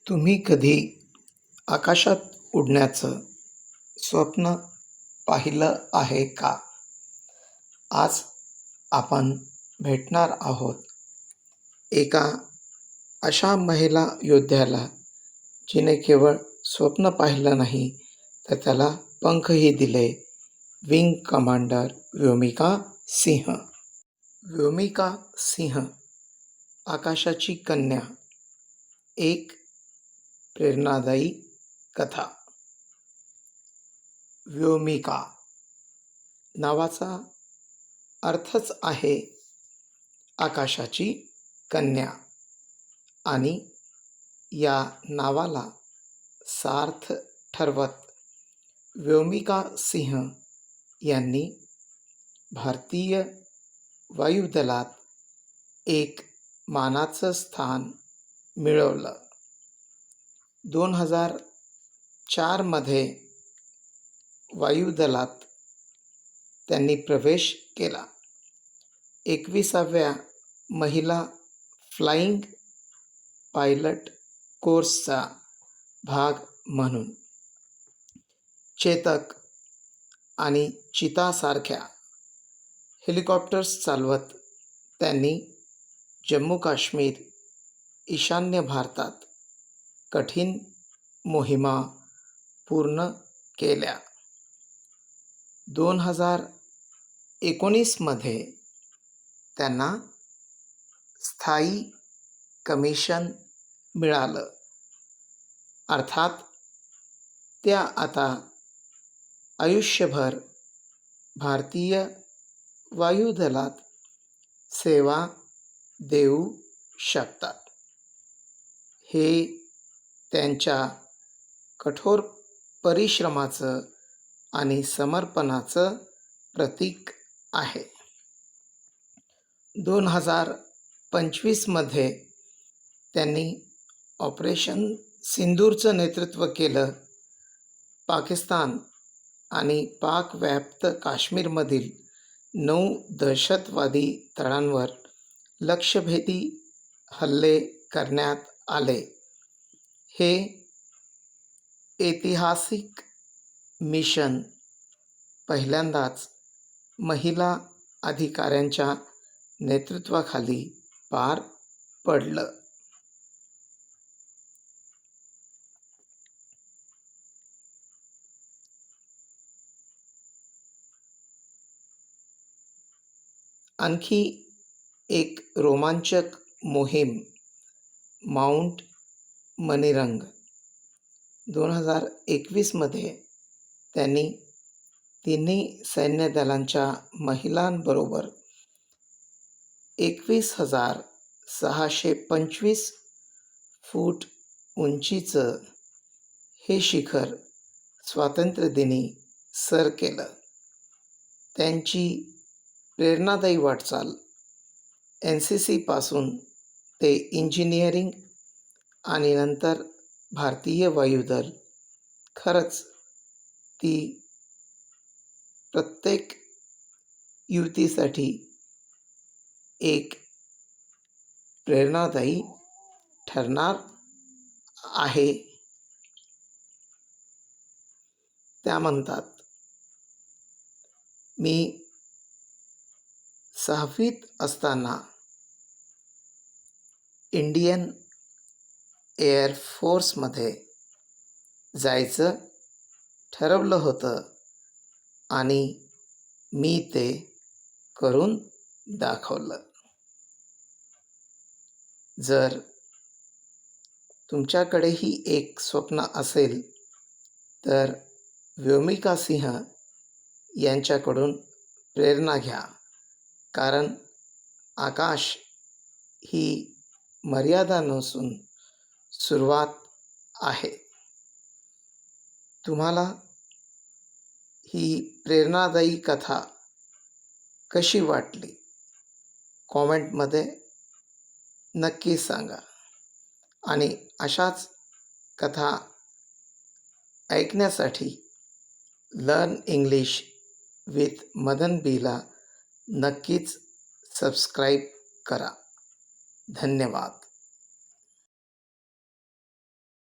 तुम्ही कधी आकाशात उडण्याचं स्वप्न पाहिलं आहे का? आज आपण भेटणार आहोत एका अशा महिला योद्ध्याला जिने केवळ स्वप्न पाहिलं नाही तर त्याला पंखही दिले. Wing commander Vyomika Singh. व्योमिका सिंह, आकाशाची कन्या. एक प्रेरणादायी कथा. व्योमिका नावाचा अर्थच आहे आकाशाची कन्या आणि या नावाला सार्थ ठरवत व्योमिका सिंह यांनी भारतीय वायुदलात एक मानाचं स्थान मिळवलं. 2004 वायुदलात त्यांनी प्रवेश केला. 21व्या महिला फ्लाइंग पायलट कोर्सचा भाग म्हणून. चेतक आणि चितासारख्या हेलिकॉप्टर्स चालवत त्यांनी जम्मू काश्मीर, ईशान्य भारतात कठीण मोहिमा पूर्ण केल्या. 2019 त्यांना स्थायी कमिशन मिळालं. अर्थात त्या आता आयुष्यभर भारतीय वायुदलात सेवा देऊ शकतात. हे त्यांच्या कठोर परिश्रमाचं आणि समर्पणाचं प्रतीक आहे. 2025 त्यांनी ऑपरेशन सिंदूरचं नेतृत्व केलं. पाकिस्तान आणि पाकव्याप्त काश्मीरमधील 9 दहशतवादी तळांवर लक्ष्यभेदी हल्ले करण्यात आले. हे ऐतिहासिक मिशन पहिल्यांदाच महिला अधिकाऱ्यांच्या नेतृत्वाखाली पार पडलं. आणखी एक रोमांचक मोहीम माउंट मनीरंग. 2021 त्यांनी तिन्ही सैन्य दलांच्या महिलांबरोबर 21,625 फूट उंचीचं हे शिखर स्वातंत्र्यदिनी सर केलं. त्यांची प्रेरणादायी वाटचाल NCC पासून ते इंजिनिअरिंग आणि नंतर भारतीय वायुदल, खरंच ती प्रत्येक युवतीसाठी एक प्रेरणादायी ठरणार आहे. त्या म्हणतात, मी 6वीत असताना इंडियन एअरफोर्समध्ये जायचं ठरवलं होतं आणि मी ते करून दाखवलं. जर तुमच्याकडेही एक स्वप्न असेल तर व्योमिका सिंह यांच्याकडून प्रेरणा घ्या. कारण आकाश ही मर्यादा नसून सुरुवात आहे. तुम्हाला ही प्रेरणादायी कथा कशी वाटली? कॉमेंटमध्ये नक्की सांगा. आणि अशाच कथा ऐकण्यासाठी लर्न इंग्लिश विथ मदन बीला नक्कीच सबस्क्राईब करा. धन्यवाद.